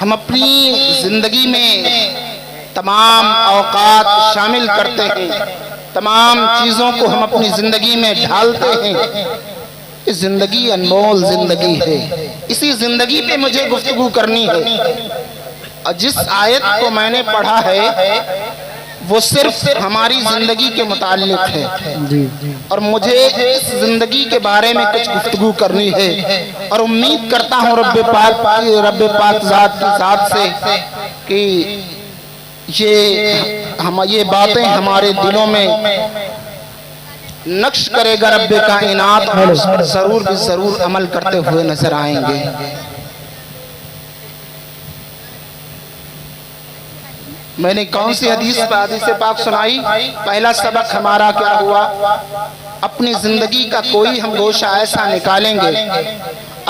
ہم اپنی زندگی میں تمام اوقات شامل کرتے ہیں، تمام چیزوں کو ہم اپنی زندگی میں ڈھالتے ہیں۔ یہ زندگی انمول زندگی ہے، اسی زندگی پہ مجھے گفتگو کرنی ہے۔ اور جس آیت کو میں نے پڑھا ہے وہ صرف ہماری زندگی کے متعلق ہے، اور مجھے اس زندگی کے بارے میں کچھ گفتگو کرنی ہے، اور امید کرتا ہوں رب پاک ذات کی ذات سے کہ یہ باتیں ہمارے دلوں میں نقش کرے گا رب کائنات، اور اس پر ضرور عمل کرتے ہوئے نظر آئیں گے۔ میں نے کون سی حدیث پاک سنائی؟ پہلا سبق ہمارا کیا ہوا؟ اپنی زندگی کا کوئی ہم گوشہ ایسا نکالیں گے،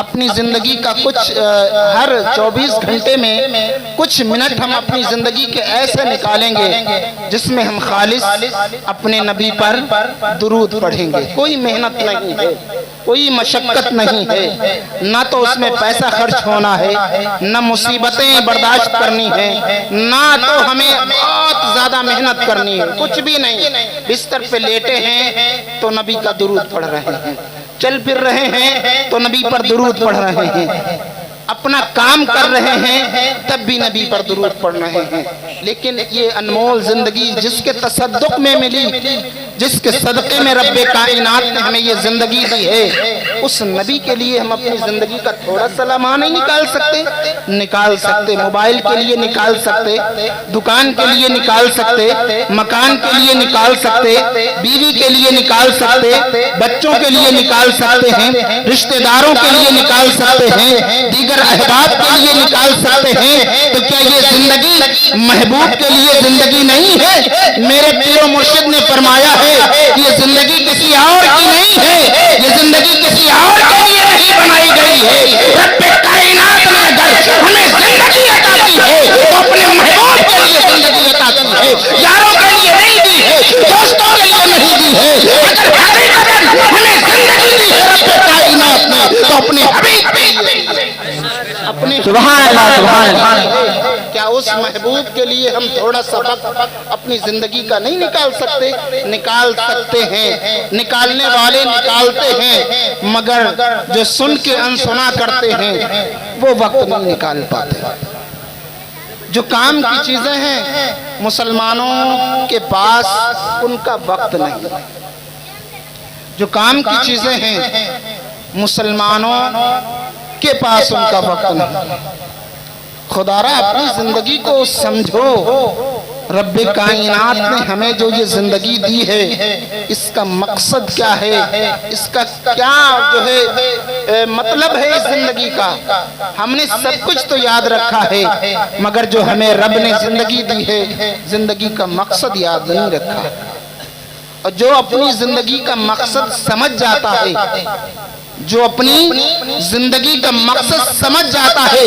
اپنی زندگی کا کچھ ہر 24 گھنٹے میں کچھ منٹ ہم اپنی زندگی کے ایسے نکالیں گے جس میں ہم خالص اپنے نبی پر درود پڑھیں گے۔ کوئی محنت نہیں ہے، کوئی مشقت نہیں ہے، نہ تو اس میں پیسہ خرچ ہونا ہے، نہ مصیبتیں برداشت کرنی ہے، نہ تو ہمیں بہت زیادہ محنت کرنی ہے، کچھ بھی نہیں۔ بستر پہ لیٹے ہیں تو نبی کا درود پڑھ رہے ہیں، چل پھر رہے ہیں تو نبی پر درود پڑھ رہے ہیں، اپنا کام کر رہے ہیں تب بھی نبی پر درود پڑھ رہے ہیں۔ لیکن یہ انمول زندگی جس کے تصدق میں ملی، جس کے صدقے میں رب کائنات نے ہمیں یہ زندگی دی ہے، اس نبی کے لیے ہم اپنی زندگی کا تھوڑا سا لمحہ نہیں نکال سکتے؟ موبائل کے لیے نکال سکتے، دکان کے لیے نکال سکتے، مکان کے لیے نکال سکتے، بیوی کے لیے نکال سکتے، بچوں کے لیے نکال سکتے ہیں، رشتہ داروں کے لیے نکال سکتے ہیں، دیگر احباب کے لیے نکال سکتے ہیں، تو کیا یہ زندگی محبوب کے لیے زندگی نہیں ہے؟ میرے پیر و مرشد نے فرمایا ہے کہ یہ زندگی کسی اور کی نہیں ہے، یہ زندگی کسی اور کے لیے نہیں بنائی گئی ہے۔ رب کائنات نے اگر ہمیں زندگی عطا کی ہے تو اپنے محبوب کے لیے زندگی عطا کی ہے، یاروں کے لیے نہیں دی ہے، دوستوں کے لیے نہیں دی ہے۔ اگر حقیقتاً ہمیں زندگی دی ہے رب کائنات نے تو اپنے حبیب کے لیے، سبحان اللہ سبحان اللہ۔ کیا اس محبوب کے لیے ہم تھوڑا سا وقت اپنی زندگی کا نہیں نکال سکتے؟ نکال سکتے ہیں، نکالنے والے نکالتے ہیں، مگر جو سن کے انسنا کرتے ہیں وہ وقت نہیں نکال پاتے۔ جو کام کی چیزیں ہیں مسلمانوں کے پاس ان کا وقت نہیں، جو کام کی چیزیں ہیں مسلمانوں کے پاس ان کا وقت نہیں۔ خدا را اپنی زندگی کو سمجھو، رب کائنات نے ہمیں جو یہ زندگی دی ہے اس کا مقصد کیا ہے، اس کا کیا جو ہے مطلب ہے اس زندگی کا۔ ہم نے سب کچھ تو یاد رکھا ہے مگر جو ہمیں رب نے زندگی دی ہے زندگی کا مقصد یاد نہیں رکھا۔ اور جو اپنی زندگی کا مقصد سمجھ جاتا ہے، جو اپنی زندگی کا مقصد سمجھ جاتا ہے،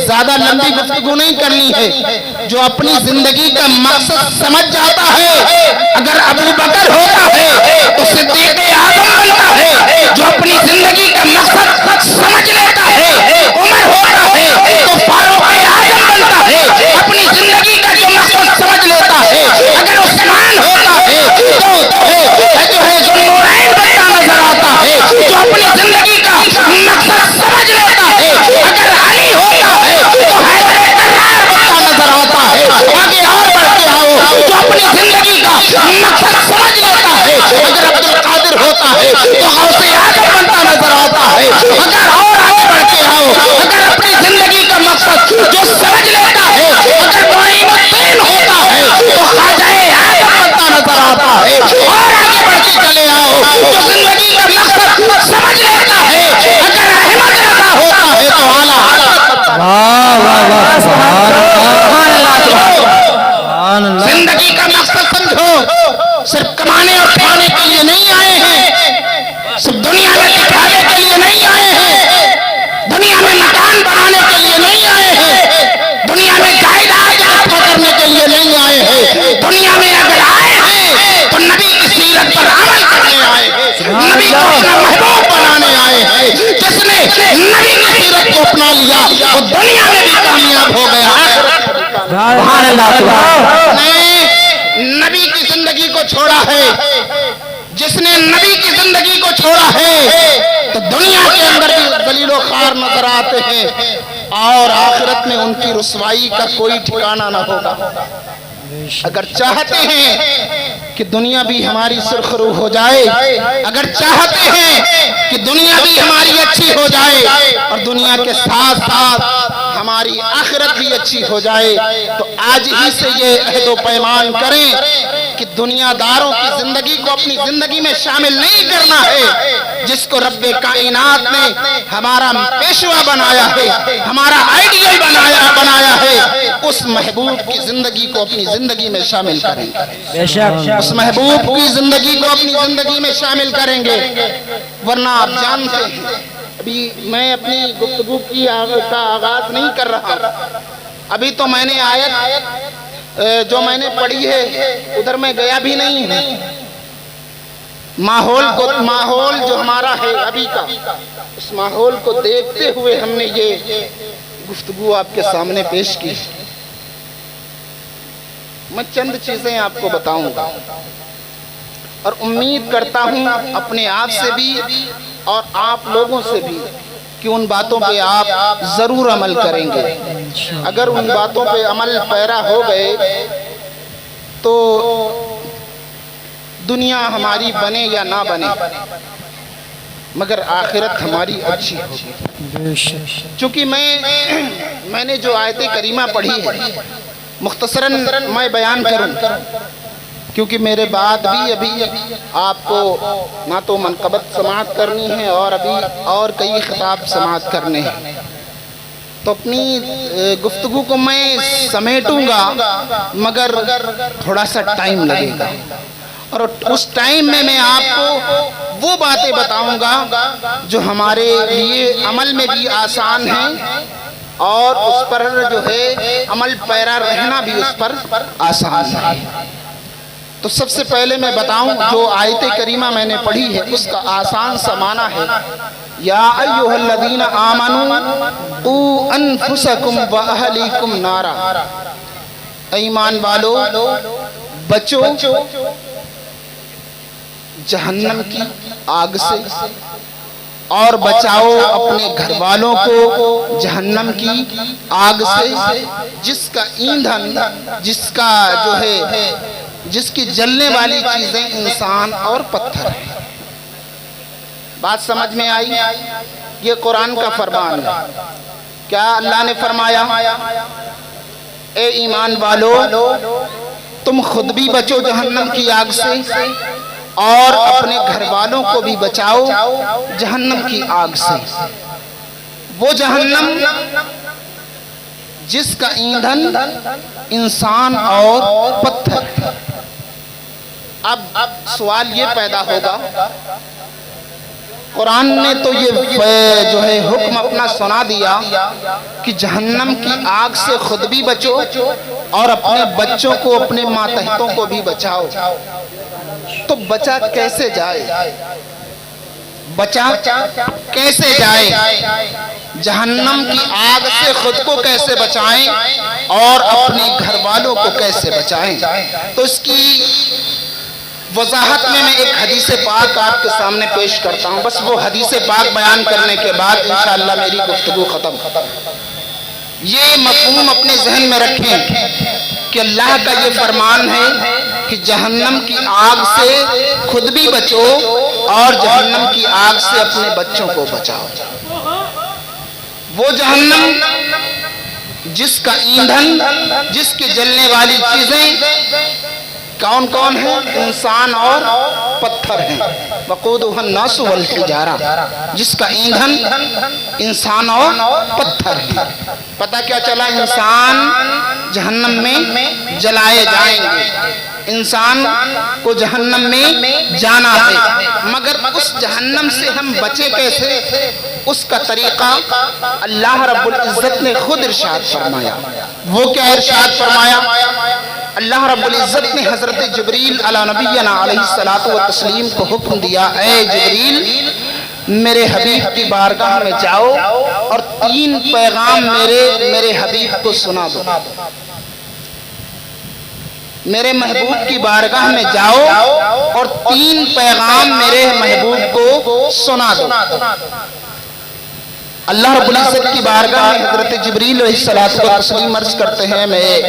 زیادہ لمبی گفتگو نہیں کرنی ہے، جو اپنی زندگی کا مقصد سمجھ جاتا ہے، اگر ابو بکر ہوتا ہے تو صدیق اعظم بنتا ہے، جو اپنی زندگی کا مقصد سمجھ لیتا ہے، عمر ہوتا ہے تو فاروق اعظم بنتا ہے، اپنی زندگی کا جو مقصد سمجھ لیتا ہے، اگر عثمان ہوتا ہے تو جو ہے ذوالنورین بنتا نظر آتا ہے، جو اپنی زندگی کا مقصد سمجھ لیتا ہے، اگر علی ہوتا ہے تو حیدر کرار بنتا نظر آتا ہے۔ آگے اور بڑھتے آؤ، جو اپنی زندگی کا مقصد سمجھ لیتا ہے، اگر عبد القادر ہوتا ہے تو غوث اعظم بنتا نظر آتا ہے۔ اگر اور آگے بڑھتے آؤ، اگر اپنی زندگی کا مقصد جو سمجھ لیتا ہے، اگر معین الدین ہوتا ہے تو خواجہ اعظم بنتا نظر آتا ہے۔ اور آگے بڑھتے چلے آؤ، جو زندگی کا مقصد سمجھ لیتا ہے، اگر احمد رضا ہوتا ہے تو اعلیٰ زندگی کا مقصد سمجھو، صرف کمانے اور کھانے کے لیے نہیں آئے ہیں، صرف دنیا میں دکھانے کے لیے نہیں آئے ہیں، دنیا میں مکان بنانے کے لیے نہیں آئے ہیں، دنیا میں جائیداد اکٹھا کرنے کے لیے نہیں آئے ہیں، دنیا میں اگر آئے ہیں تو نبی کی سیرت پر عمل کرنے آئے ہیں، نبی کو اپنا محبوب بنانے آئے ہیں۔ جس نے نبی کی سیرت کو اپنا لیا وہ دنیا میں بھی کامیاب ہوگا۔ سبحان اللہ سبحان نے نبی کی زندگی کو چھوڑا ہے، جس نے نبی کی زندگی کو چھوڑا ہے تو دنیا کے اندر بھی ذلیل و خوار نظر آتے ہیں اور آخرت میں ان کی رسوائی کا کوئی ٹھکانہ نہ ہوگا۔ اگر چاہتے ہیں کہ دنیا بھی ہماری سرخرو ہو جائے، اگر چاہتے ہیں کہ دنیا بھی ہماری اچھی ہو جائے اور دنیا کے ساتھ ساتھ ہماری آخرت بھی اچھی ہو جائے، تو آج ہی سے یہ عہد و پیمان کریں کہ دنیا داروں کی زندگی کو اپنی زندگی میں شامل نہیں کرنا ہے۔ جس کو رب کائنات نے ہمارا پیشوا بنایا ہے، ہمارا آئیڈیل بنایا ہے، اس محبوب کی زندگی کو اپنی زندگی میں شامل کریں گے، اس محبوب کی زندگی کو اپنی زندگی میں شامل کریں گے، ورنہ آپ جانتے ہیں ابھی میں اپنی گفتگو کا آغاز نہیں کر رہا، ابھی تو میں نے آیت جو میں نے پڑھی ہے ادھر میں گیا بھی نہیں ہوں۔ ماحول جو ہمارا ہے ابھی کا، اس ماحول کو دیکھتے ہوئے ہم نے یہ گفتگو آپ کے سامنے پیش کی۔ میں چند چیزیں آپ کو بتاؤں گا اور امید کرتا ہوں اپنے آپ سے بھی اور آپ لوگوں سے بھی کہ ان باتوں پہ آپ ضرور عمل کریں گے۔ اگر ان باتوں پہ عمل پیرا ہو گئے تو دنیا ہماری بنے یا نہ بنے مگر آخرت ہماری اچھی ہوگی۔ چونکہ میں نے جو آیت کریمہ پڑھی ہے مختصراً میں بیان کروں، کیونکہ میرے بعد بھی ابھی آپ کو نہ تو منقبت سماعت کرنی ہے اور ابھی اور کئی خطاب سماعت کرنے ہیں، تو اپنی گفتگو کو میں سمیٹوں گا مگر تھوڑا سا ٹائم لگے گا، اور اس ٹائم میں میں آپ کو وہ باتیں بتاؤں گا جو ہمارے لیے عمل میں بھی آسان ہیں اور اس پر جو ہے عمل پیرا رہنا بھی اس پر آسان ہے۔ تو سب سے پہلے میں بتاؤں جو آیت کریمہ میں نے پڑھی ہے اس کا آسان سا معنی ہے، یا ایھا الذین آمنوا قوا انفسکم واہلیکم نارا، ایمان والو بچو جہنم کی آگ سے اور بچاؤ اپنے گھر والوں کو جہنم کی آگ سے، جس کا ایندھن، جس کا جو ہے جس کی جلنے والی چیزیں انسان اور پتھر ہیں۔ بات سمجھ میں آئی؟ یہ قرآن کا فرمان ہے۔ کیا اللہ نے فرمایا اے ایمان والو تم خود بھی بچو جہنم کی آگ سے اور اپنے گھر والوں کو بھی بچاؤ جہنم کی آگ سے، وہ جہنم جس کا ایندھن انسان اور پتھر۔ اب سوال یہ پیدا ہوگا، قرآن نے تو یہ جو ہے حکم اپنا سنا دیا کہ جہنم کی آگ سے خود بھی بچو اور اپنے بچوں کو، اپنے ماتحتوں کو بھی بچاؤ، تو بچا کیسے جائے؟ بچا کیسے جائے؟ جہنم کی آگ سے خود کو کیسے بچائیں اور اپنے گھر والوں کو کیسے بچائیں؟ تو اس کی وضاحت میں ایک حدیث پاک آپ کے سامنے پیش کرتا ہوں، بس وہ حدیث پاک بیان کرنے کے بعد انشاءاللہ میری گفتگو ختم۔ یہ مفہوم اپنے ذہن میں رکھیں کہ اللہ کا یہ فرمان ہے کہ جہنم کی آگ سے خود بھی بچو اور جہنم کی آگ سے اپنے بچوں کو بچاؤ۔ وہ جہنم جس کا ایندھن، جس کی جلنے والی چیزیں کون کون ہیں؟ انسان اور پتھر ہیں۔ وقودھا الناس والحجارہ، جس کا ایندھن انسان اور پتھر ہیں۔ پتہ کیا چلا؟ انسان جہنم میں جلائے جائیں گے، انسان کو جہنم میں جانا ہے، مگر اس جہنم سے ہم بچے کیسے؟ اس کا طریقہ اللہ رب العزت نے خود ارشاد فرمایا۔ وہ کیا ارشاد فرمایا؟ اللہ رب العزت نے حضرت جبریل علی نبینا علیہ الصلوۃ والتسلیم کو حکم دیا، اے جبریل میرے حبیب کی بارگاہ میں جاؤ اور 3 پیغام میرے حبیب کو سنا دو۔ میرے محبوب کی بارگاہ میں جاؤ اور 3 پیغام میرے محبوب کو سنا دو۔ اللہ رب العزت کی بارگاہ میں حضرت جبریل علیہ السلام عرض کرتے ہیں میں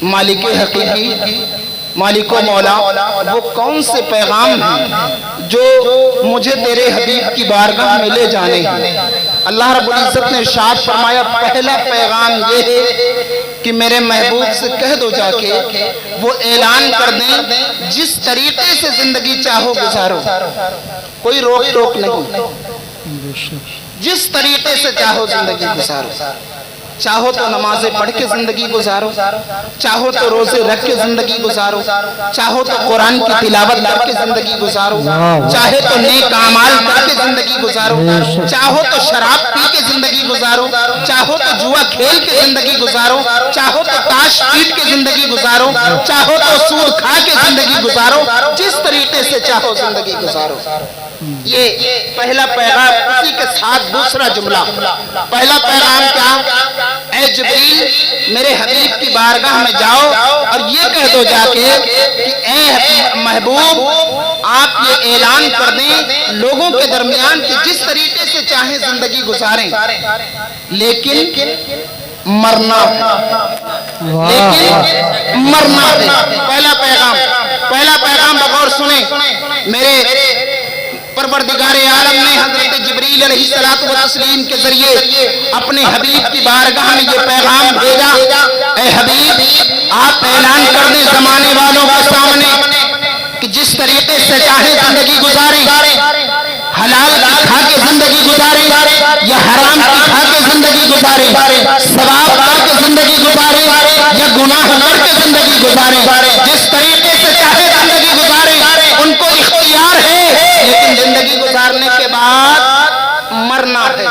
مالک حقیقی، مالک و مولا، وہ کون سے پیغام ہیں جو مجھے تیرے حبیب کی بارگاہ میں لے جانے ہیں؟ اللہ رب العزت نے ارشاد فرمایا پہلا پیغام یہ ہے کہ میرے محبوب سے کہہ دو جا کے وہ اعلان کر دیں جس طریقے سے زندگی چاہو گزارو، کوئی روک ٹوک نہیں، جس طریقے سے چاہو زندگی گزارو، چاہو تو نمازیں پڑھ کے زندگی گزارو، چاہو تو روزے رکھ کے زندگی گزارو، چاہو تو قرآن کی تلاوت کر کے زندگی گزارو، چاہے تو نیک اعمال کر کے زندگی گزارو، چاہو تو شراب پی کے زندگی گزارو، چاہو تو جوا کھیل کے زندگی گزارو، چاہو تو تاش پیٹ کے زندگی گزارو، چاہو تو سود کھا کے زندگی گزارو، جس طریقے سے چاہو زندگی گزارو۔ یہ پہلا پیغام، اسی کے ساتھ دوسرا جملہ، پہلا پیغام کیا؟ اے جبریل میرے حبیب کی بارگاہ میں جاؤ اور یہ کہہ دو جا کے کہ اے محبوب آپ یہ اعلان کر دیں لوگوں کے درمیان کہ جس طریقے سے چاہیں زندگی گزاریں لیکن مرنا ہے، لیکن مرنا ہے۔ پہلا پیغام بغور سنیں، میرے پروردگار عالم نے حضرت جبریل علیہ السلام کے ذریعے اپنے حبیب کی بارگاہ میں یہ پیغام بھیجا، اے حبیب آپ اعلان کر دیں زمانے والوں کے سامنے کہ جس طریقے سے چاہیں زندگی گزاریں، حلال کی کھا کے زندگی گزاریں یا حرام کی کھا کے زندگی گزاریں، ثواب پا کے زندگی گزاریں یا گناہ کر کے زندگی گزاریں، جس طریقے سے چاہے زندگی گزاریں، ان کو اختیار ہے، لیکن زندگی گزارنے کے بعد مرنا ہے،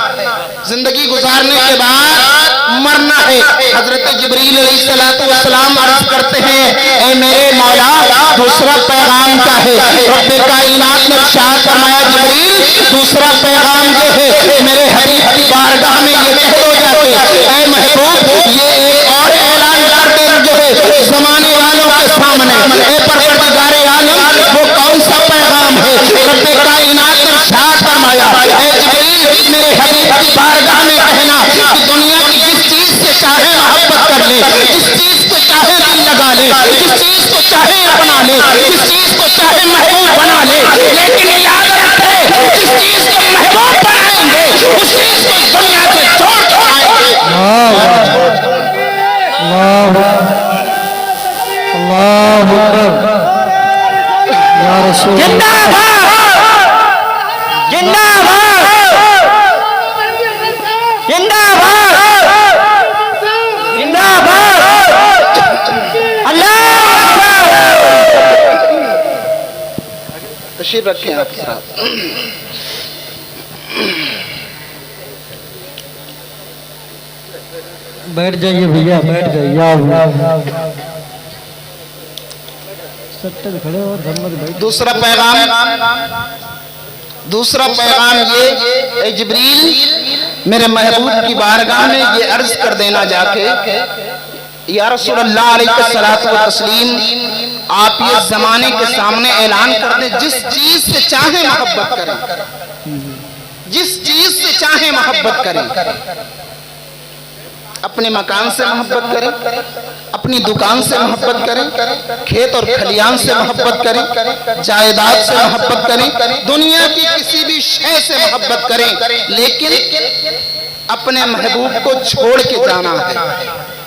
زندگی گزارنے کے بعد مرنا ہے۔ حضرت جبریل علیہ السلام عرض کرتے ہیں اے میرے مولا دوسرا پیغام کیا ہے؟ رب کائنات نے ارشاد فرمایا جبریل دوسرا پیغام یہ ہے میرے حبیب کی بارگاہ میں یہ کہہ دو جاتے اے محبوب یہ ایک اور اعلان کر دیں جو ہے زمانے والوں کے سامنے، اے پروردگار عالم وہ کون سا پیغام ہے؟ رب کائنات نے ارشاد فرمایا اے جبریل میرے حبیب کی بارگاہ میں کہنا کہ دنیا کی جس چیز سے چاہے محبت کر لے، جس چیز کو چاہے دل لگا لے، جس چیز کو چاہے اپنا لے، جس چیز کو چاہے محبوب بنا لے، لیکن یاد رکھے جس چیز کو محبوب بنائیں گے اس چیز کو دنیا سے چھوڑ چھوڑائیں گے۔ زندہ باد زندہ باد زندہ باد زندہ باد اللہ تشریف رکھیں آپ حضرات۔ بیٹھ جائیے بھیا بیٹھ جائیے کھڑے ہو دوسرا پیغام یہ اے جبریل میرے محبوب کی بارگاہ میں یہ عرض کر دینا جا کے یا رسول اللہ علیہ الصلوۃ والتسلیم آپ یہ زمانے کے سامنے اعلان کر دیں جس چیز سے چاہیں محبت کریں، جس چیز سے چاہیں محبت کریں، اپنے مکان سے محبت کریں، اپنی دکان سے محبت کریں، کھیت اور کھلیان سے محبت کریں، جائیداد سے محبت کریں، دنیا کی کسی بھی شے سے محبت کریں، لیکن اپنے محبوب کو چھوڑ کے جانا ہے۔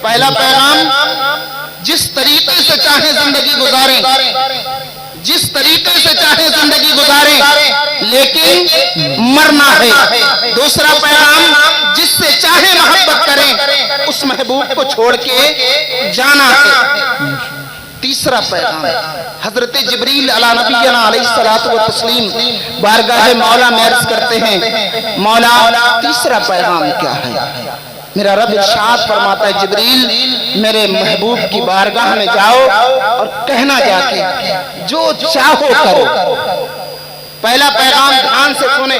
پہلا پیغام جس طریقے سے چاہیں زندگی گزاریں، جس طریقے سے چاہیں زندگی گزاریں لیکن مرنا ہے۔ دوسرا پیغام جس سے چاہیں محبت کریں اس محبوب کو چھوڑ کے جانا ہے۔ تیسرا پیغام حضرت جبریل علی نبینا علیہ الصلوۃ والتسلیم بارگاہ مولا میں عرض کرتے ہیں مولا تیسرا پیغام کیا ہے؟ میرا رب ارشاد فرماتا ہے جبریل میرے محبوب کی بارگاہ میں جاؤ اور کہنا جا کے جو چاہو کرو۔ پہلا پیغام دھیان سے سنیں،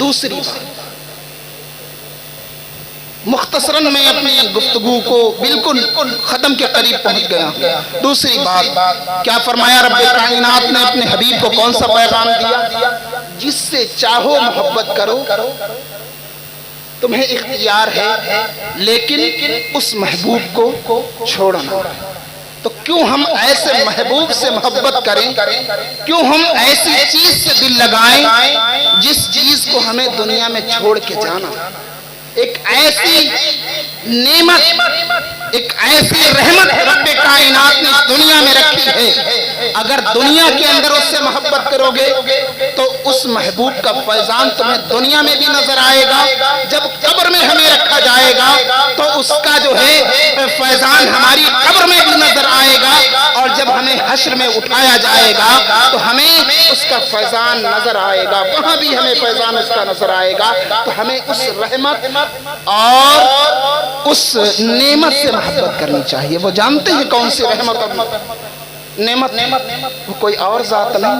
دوسری بات، مختصراً میں اپنی گفتگو کو بالکل ختم کے قریب پہنچ گیا۔ دوسری بات، کیا فرمایا رب کائنات نے اپنے حبیب کو کون سا پیغام دیا؟ جس سے چاہو محبت کرو، تمہیں اختیار ہے، لیکن اس محبوب کو چھوڑنا۔ تو کیوں ہم ایسے محبوب سے محبت کریں؟ کیوں ہم ایسی چیز سے دل لگائیں جس چیز کو ہمیں دنیا میں چھوڑ کے جانا؟ ایک ایسی نعمت، ایک ایسی رحمت رب کائنات نے اس دنیا میں رکھی ہے، اگر دنیا کے اندر اس سے محبت کرو گے تو اس محبوب کا فیضان تمہیں دنیا میں بھی نظر آئے گا، جب قبر میں ہمیں رکھا جائے گا تو اس کا جو ہے فیضان ہماری قبر میں بھی نظر آئے گا، اور جب ہمیں حشر میں اٹھایا جائے گا تو ہمیں اس کا فیضان نظر آئے گا، وہاں بھی ہمیں فیضان اس کا نظر آئے گا۔ تو ہمیں اس رحمت اور اس نعمت سے محبت کرنی چاہیے۔ وہ جانتے ہیں کون سی رحمت اور نعمت؟ وہ کوئی اور ذات نہیں،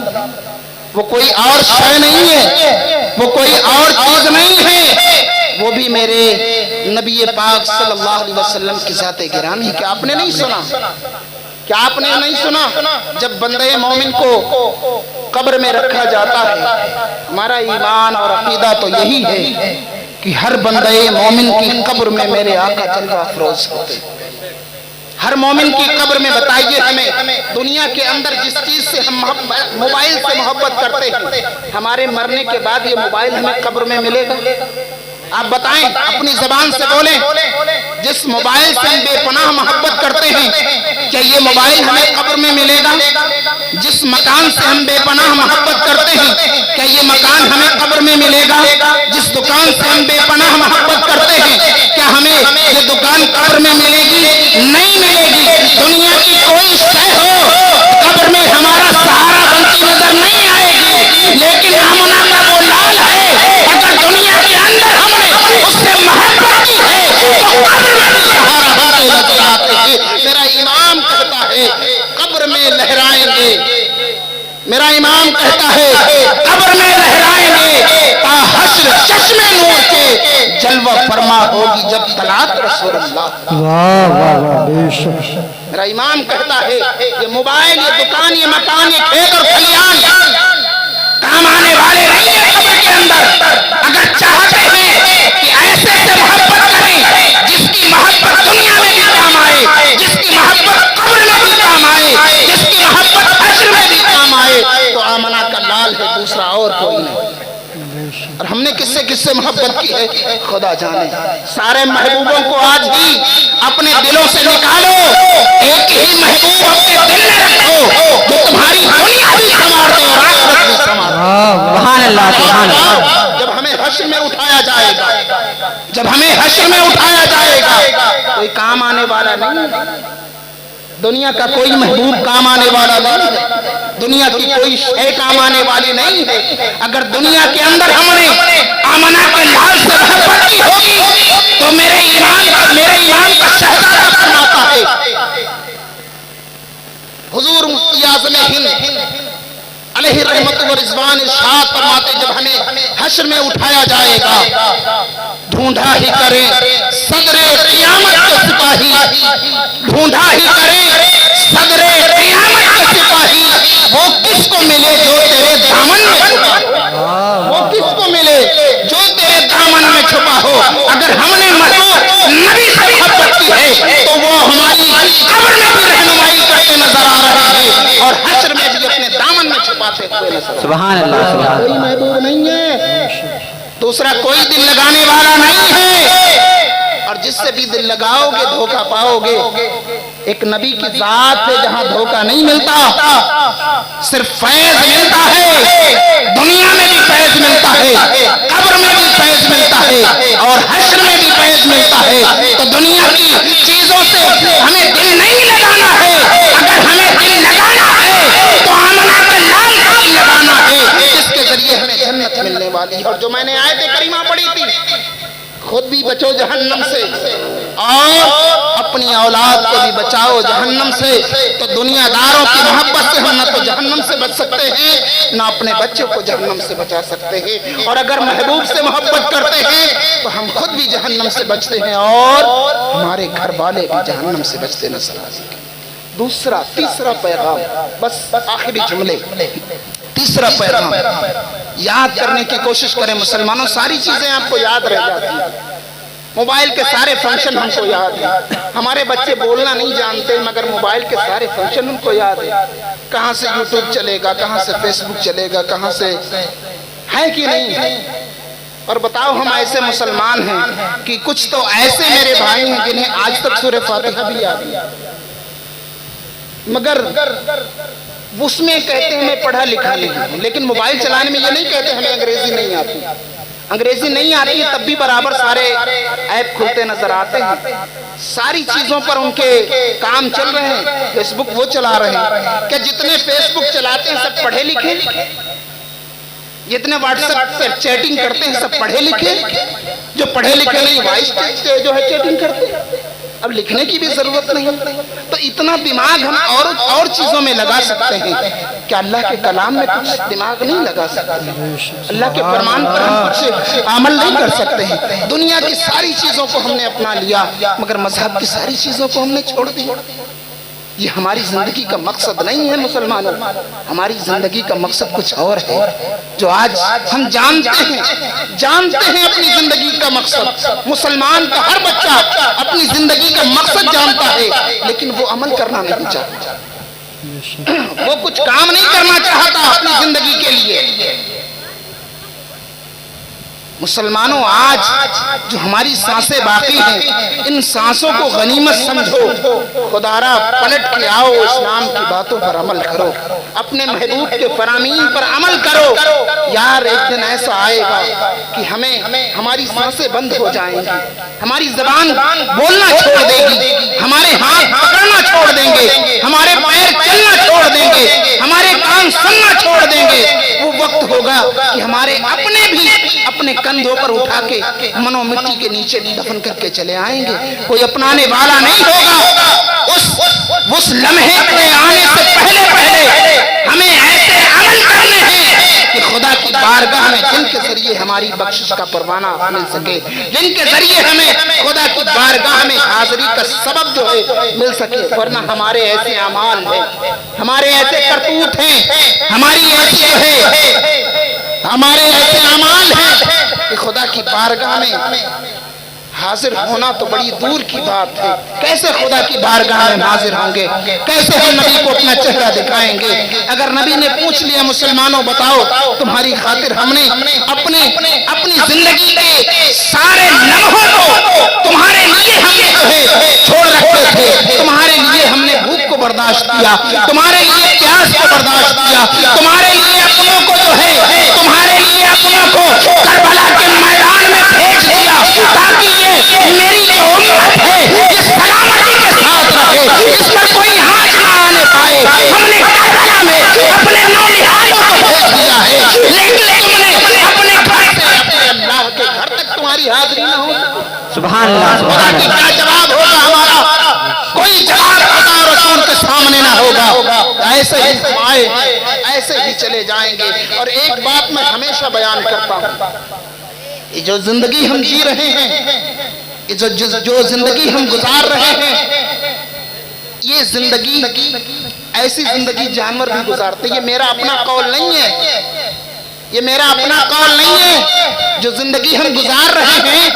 وہ کوئی اور شے نہیں ہے، وہ کوئی اور چیز نہیں ہے، وہ بھی میرے نبی پاک صلی اللہ علیہ وسلم کی ذات گرامی۔ کیا آپ نے نہیں سنا؟ کیا آپ نے نہیں سنا؟ جب بندے مومن کو قبر میں رکھا جاتا ہے، ہمارا ایمان اور عقیدہ تو یہی ہے کہ ہر بندے مومن کی قبر میں میرے آقا جلوہ افروز ہوتے۔ ہر مومن کی قبر میں بتائیے ہمیں، دنیا کے اندر جس چیز سے ہم موبائل سے محبت کرتے ہیں، ہمارے مرنے کے بعد یہ موبائل ہمیں قبر میں ملے گا؟ آپ بتائیں، اپنی زبان سے بولیں، جس موبائل سے ہم بے پناہ محبت کرتے ہیں، کیا یہ موبائل ہمیں قبر میں ملے گا؟ جس مکان سے ہم بے پناہ محبت کرتے ہیں، کیا یہ مکان ہمیں قبر میں ملے گا؟ جس دکان سے ہم بے پناہ محبت کرتے ہیں، کیا ہمیں یہ دکان قبر میں ملے گی؟ نہیں ملے گی۔ دنیا کی کوئی شے ہو قبر میں ہمارا سہارا بنتی نظر نہیں آئے گی، لیکن آمنہ کا وہ لال ہے، اگر دنیا کے اندر ہم نے اس سے محبت کی ہے تو قبر میں بھی سہارا بنتے نظر آتے ہیں۔ میرا امام کہتا ہے قبر میں لہرائیں گے، میرا امام کہتا ہے قبر میں لہرائیں گے تا حشر چشم نور کے جلوہ فرما ہوگی جب طلعت رسول اللہ۔ واہ واہ واہ، بے شک۔ میرا امام کہتا ہے یہ موبائل، یہ دکان، یہ مکان، یہ کھیت اور کھلیان کام آنے والے نہیں ہیں قبر کے اندر۔ اگر چاہتے ہیں کہ ایسے سے محبت کریں جس کی محبت دنیا میں بھی کام آئے، جس کی محبت قبر میں بھی کام آئے، جس کی محبت حشر میں بھی کام آئے، تو آمنہ کا لال ہے، دوسرا اور کوئی نہیں۔ اور ہم نے کس سے محبت کی ہے خدا جانے۔ سارے محبوبوں کو آج ہی اپنے دلوں سے نکالو، ایک ہی محبوب اپنے دل میں رکھو جو تمہاری دنیا بھی سنوار دے اور آخرت بھی سنوار دے۔ سبحان اللہ، سبحان اللہ۔ جب ہمیں حشر میں اٹھایا جائے گا، جب ہمیں حشر میں اٹھایا جائے گا، کوئی کام آنے والا نہیں، دنیا کا کوئی محبوب کام آنے والا نہیں ہے، دنیا کی کوئی شے کام آنے والی نہیں ہے۔ اگر دنیا کے اندر ہم نے آمنہ کے لال سے محبت کی ہوگی تو میرے ایمان کا شہزادہ فرماتا ہے، حضور مفتی اعظم ہند علیہ رحمت و رضوان ارشاد فرماتے جب ہمیں حشر میں اٹھایا جائے گا، ڈھونڈا ہی کرے صدر قیامت کے سپاہی، ڈھونڈا ہی کرے صدر قیامت کے سپاہی، وہ کس کو ملے جو تیرے دامن میں چھپا ہو، وہ کس کو ملے جو تیرے دامن میں چھپا ہو۔ اگر ہم نے محبوب نبی سے محبت کی ہے تو وہ ہماری قبر میں بھی رہنمائی کرتے نظر آ رہے ہیں اور حشر میں بھی اپنے دامن میں چھپاتے ہوئے نظر آ رہے ہیں۔ سبحان اللہ، سبحان اللہ۔ کوئی محبوب نہیں ہے، دوسرا کوئی دل لگانے والا نہیں ہے، اور جس سے بھی دل لگاؤ گے دھوکہ پاؤ گے۔ ایک نبی کی ذات سے جہاں دھوکہ نہیں ملتا، صرف فیض ملتا ہے، دنیا میں بھی فیض ملتا ہے، قبر میں بھی فیض ملتا ہے اور حشر میں بھی فیض ملتا ہے۔ تو دنیا کی چیزوں سے ہمیں دل نہیں لگانا ہے، اگر ہمیں دل لگانا ہے تو آمنہ کے لال کا دل لگانا ہے جس کے ذریعے ہمیں جنت ملنے والی ہے۔ اور جو میں نے آیت کریمہ پڑھی تھی، خود بھی بچو جہنم سے اور اپنی اولاد کو بھی بچاؤ جہنم سے۔ تو دنیا داروں کی محبت سے ہم نہ تو جہنم سے بچ سکتے ہیں، نہ اپنے بچوں کو جہنم سے بچا سکتے ہیں، اور اگر محبوب سے محبت کرتے ہیں تو ہم خود بھی جہنم سے بچتے ہیں اور ہمارے گھر والے بھی جہنم سے بچتے نظر آتے ہیں۔ دوسرا تیسرا پیغام، بس آخری جملے، تیسرا پیغام یاد کرنے کی کوشش کریں مسلمانوں۔ ساری چیزیں آپ کو یاد رہ جاتی ہیں، موبائل کے سارے فنکشن ہم کو یاد ہیں، ہمارے بچے بولنا نہیں جانتے مگر موبائل کے سارے فنکشن ان کو یاد ہیں، کہاں سے یوٹیوب چلے گا، کہاں سے فیس بک چلے گا، کہاں سے ہے کہ نہیں۔ اور بتاؤ ہم ایسے مسلمان ہیں کہ کچھ تو ایسے میرے بھائی ہیں جنہیں آج تک سورہ فاتحہ بھی یاد ہے، مگر اس میں کہتے ہیں میں پڑھا لکھا نہیں ہوں، لیکن موبائل چلانے میں یہ نہیں کہتے ہمیں انگریزی نہیں آتی، انگریزی نہیں آتی تب بھی برابر سارے ایپ کھلتے نظر آتے ہیں، ساری چیزوں پر ان کے کام چل رہے ہیں، فیس بک وہ چلا رہے ہیں، کہ جتنے فیس بک چلاتے ہیں سب پڑھے لکھے، جتنے واٹس ایپ پر چیٹنگ کرتے ہیں سب پڑھے لکھے، جو پڑھے لکھے نہیں وائس جو ہے چیٹنگ کرتے ہیں، اب لکھنے کی بھی ضرورت نہیں۔ تو اتنا دماغ ہم اور چیزوں میں لگا سکتے ہیں، کہ اللہ کے کلام میں کچھ دماغ نہیں لگا سکتے ہیں، اللہ کے فرمان پر ہم کچھ عمل نہیں کر سکتے ہیں۔ دنیا کی ساری چیزوں کو ہم نے اپنا لیا مگر مذہب کی ساری چیزوں کو ہم نے چھوڑ دیا۔ یہ ہماری زندگی کا مقصد نہیں ہے مسلمانوں، ہماری زندگی کا مقصد کچھ اور ہے، جو آج ہم جانتے ہیں اپنی زندگی کا مقصد۔ مسلمان کا ہر بچہ اپنی زندگی کا مقصد جانتا ہے، لیکن وہ عمل کرنا نہیں چاہتا، وہ کچھ کام نہیں کرنا چاہتا اپنی زندگی کے لیے۔ مسلمانوں آج جو ہماری سانسیں باقی ہیں ان سانسوں کو غنیمت سمجھو، خدارا پلٹ کے آؤ، اسلام کی باتوں پر عمل کرو، اپنے محبوب کے فرامین پر عمل کرو۔ یار ایک دن ایسا آئے گا کہ ہماری سانسیں بند ہو جائیں گی، ہماری زبان بولنا چھوڑ دے گی، ہمارے ہاتھ پکڑنا چھوڑ دیں گے، ہمارے پیر چلنا چھوڑ دیں گے، ہمارے کان سننا چھوڑ دیں گے۔ وہ وقت ہوگا کہ ہمارے اپنے بھی اپنے کندھوں پر اٹھا کے منو مٹی کے نیچے دفن کر کے چلے آئیں گے، کوئی اپنانے والا نہیں ہوگا۔ اس لمحے کے آنے سے پہلے ہمیں ایسے عمل کرنے ہیں کہ خدا کی بارگاہ میں جن کے ذریعے ہماری بخشش کا پروانہ مل سکے، جن کے ذریعے ہمیں خدا کی بارگاہ میں حاضری کا سبب جو ہے مل سکے، ورنہ ہمارے ایسے اعمال ہیں، ہمارے ایسے کرتوت ہیں، ہماری ایسی جو ہے ہمارے ایسے اعمال ہیں کہ خدا کی بارگاہ میں حاضر ہونا تو بڑی دور کی بات ہے۔ کیسے خدا کی بارگاہ میں حاضر ہوں گے، کیسے ہم نبی کو اپنا چہرہ دکھائیں گے؟ اگر نبی نے پوچھ لیا مسلمانوں بتاؤ تمہاری خاطر ہم نے اپنی زندگی کے سارے لمحوں کو تمہارے لیے ہم نے جو ہے چھوڑ رکھے تھے، تمہارے لیے ہم نے بھوک کو برداشت کیا، تمہارے لیے پیاس کو برداشت کیا، تمہارے لیے اپنوں کو جو ہے تمہارے لیے اپنوں کو کربلا کے میدان میں بھیج دیا تاکہ یہ میری جو امت ہے یہ سلامتی کے ساتھ رہے، اس پر کوئی ہاتھ نہ آنے پائے۔ ہم نے کربلا میں اپنے نونہالوں کو بھیج دیا ہے، لیکن تم نے اپنے گھر سے اپنے اللہ کے گھر تک تمہاری حاضری نہ ہو۔ سبحان اللہ، سبحان اللہ۔ کیا جواب ہوگا ہمارا؟ کوئی جواب خدا رسول کے سامنے نہ ہوگا، ایسے ہی آئے ایسے ہی چلے جائیں گے۔ اور ایک بات میں ہمیشہ بیان کرتا ہوں، یہ جو زندگی ہم جی رہے ہیں، یہ جو زندگی ہم گزار رہے ہیں، یہ زندگی ایسی زندگی جانور بھی گزارتے ہیں۔ یہ میرا اپنا قول نہیں ہے، یہ میرا اپنا قول نہیں ہے، جو زندگی ہم گزار رہے ہیں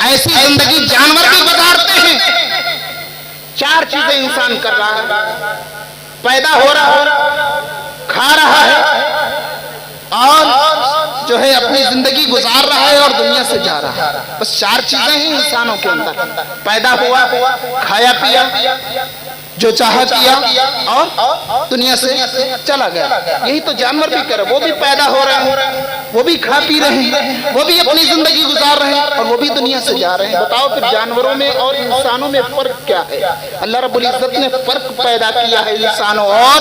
ایسی زندگی جانور بھی گزارتے ہیں۔ چار چیزیں انسان کر رہا ہے، پیدا ہو رہا ہے، کھا رہا ہے اور جو ہے اپنی زندگی گزار رہا ہے اور دنیا سے جا رہا ہے۔ بس چار چیزیں ہیں انسانوں کے اندر، پیدا ہوا، کھایا پیا، جو چاہا کیا اور دنیا سے چلا گیا۔ یہی تو جانور بھی کر رہے، وہ بھی پیدا ہو رہے ہیں، وہ بھی کھا پی رہے ہیں، وہ بھی اپنی زندگی گزار رہے ہیں اور وہ بھی دنیا سے جا رہے ہیں۔ بتاؤ پھر جانوروں میں اور انسانوں میں فرق کیا ہے؟ اللہ رب العزت نے فرق پیدا کیا ہے انسانوں اور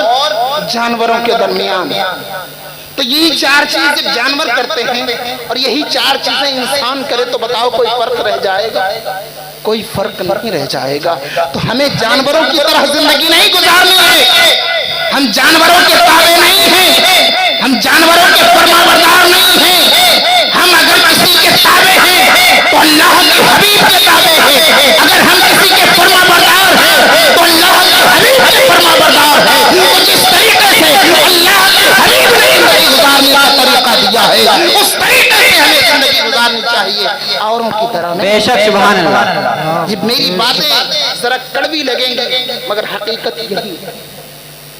جانوروں کے درمیان۔ تو یہی چار چیزیں جانور کرتے ہیں اور یہی چار چیزیں انسان کرے تو بتاؤ کوئی فرق رہ جائے گا؟ کوئی فرق نہیں رہ جائے گا۔ تو ہمیں جانوروں کی طرح زندگی نہیں گزارنی ہے، ہم جانوروں کے تابع نہیں ہیں، ہم جانوروں کے فرما بردار نہیں ہیں۔ ہم اگر کسی کے تابع ہیں تو اللہ کے حبیب کے تابع ہیں، اگر ہم کسی کے فرما بردار ہیں تو اللہ کے حبیب کے فرما بردار ہیں۔ تو جس طریقے سے اللہ کے حبیب نے زندگی گزارنے کا طریقہ دیا ہے اس طریقے سے ہمیں زندگی گزارنی چاہیے، اوروں کی طرح نہیں۔ بے شک سبحان اللہ۔ یہ میری باتیں ذرا کڑوی لگیں گی مگر حقیقت یہی ہے،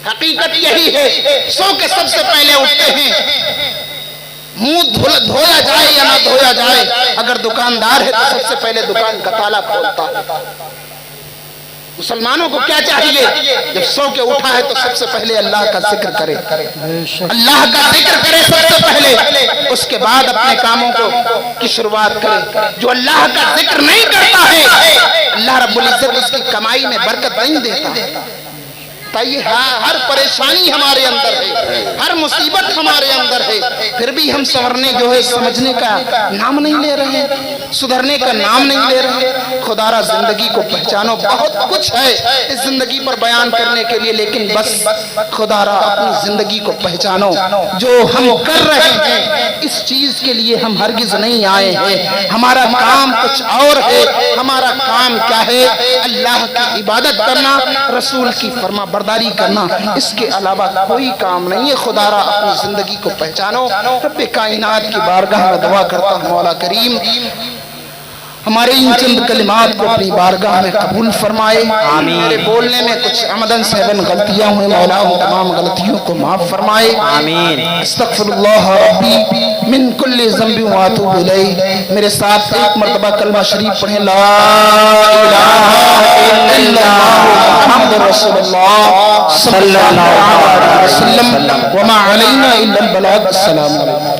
حقیقت یہی ہے۔ سو کے سب سے پہلے اٹھتے ہیں، منہ دھویا جائے یا نہ دھویا جائے، اگر دکاندار ہے تو سب سے پہلے دکان کا تالا کھولتا ہے۔ مسلمانوں کو کیا چاہیے؟ جب سو کے اٹھا ہے تو سب سے پہلے اللہ کا ذکر کرے، اللہ کا ذکر کرے سب سے پہلے، اس کے بعد اپنے کاموں کی شروعات کرے۔ جو اللہ کا ذکر نہیں کرتا ہے اللہ رب العزت اس کی کمائی میں برکت نہیں دیتا۔ تائی ہر پریشانی ہمارے اندر ہے، ہر مصیبت ہمارے اندر ہے، پھر بھی ہم سنورنے جو ہے سمجھنے کا نام نہیں لے رہے، سدھرنے کا نام نہیں لے رہے۔ خدا را زندگی کو پہچانو، بہت کچھ ہے اس زندگی پر بیان کرنے کے لیے، لیکن بس خدا را اپنی زندگی کو پہچانو۔ جو ہم کر رہے ہیں اس چیز کے لیے ہم ہرگز نہیں آئے ہیں، ہمارا کام کچھ اور ہے۔ ہمارا کام کیا ہے؟ اللہ کی عبادت کرنا، رسول کی فرما برداری کرنا، اس کے علاوہ کوئی کام نہیں ہے۔ خدا را اپنی زندگی کو پہچانو۔ رب کائنات کی بارگاہ میں دعا کرتا ہوں مولا کریم ہمارے ان چند کلمات کو اپنی بارگاہ میں قبول فرمائے۔ میرے بولنے میں کچھ عمدن سہون غلطیاں ہوئے، مولا ان تمام غلطیوں کو معاف فرمائے۔ آمین۔ استغفر اللہ ربی من کل ذنب واتوب الیہ۔ میرے ساتھ ایک مرتبہ کلمہ شریف پڑھیں، لا الہ الا اللہ محمد رسول اللہ صلی اللہ علیہ وسلم، وما علینا الا البلاغ۔ السلام علیکم۔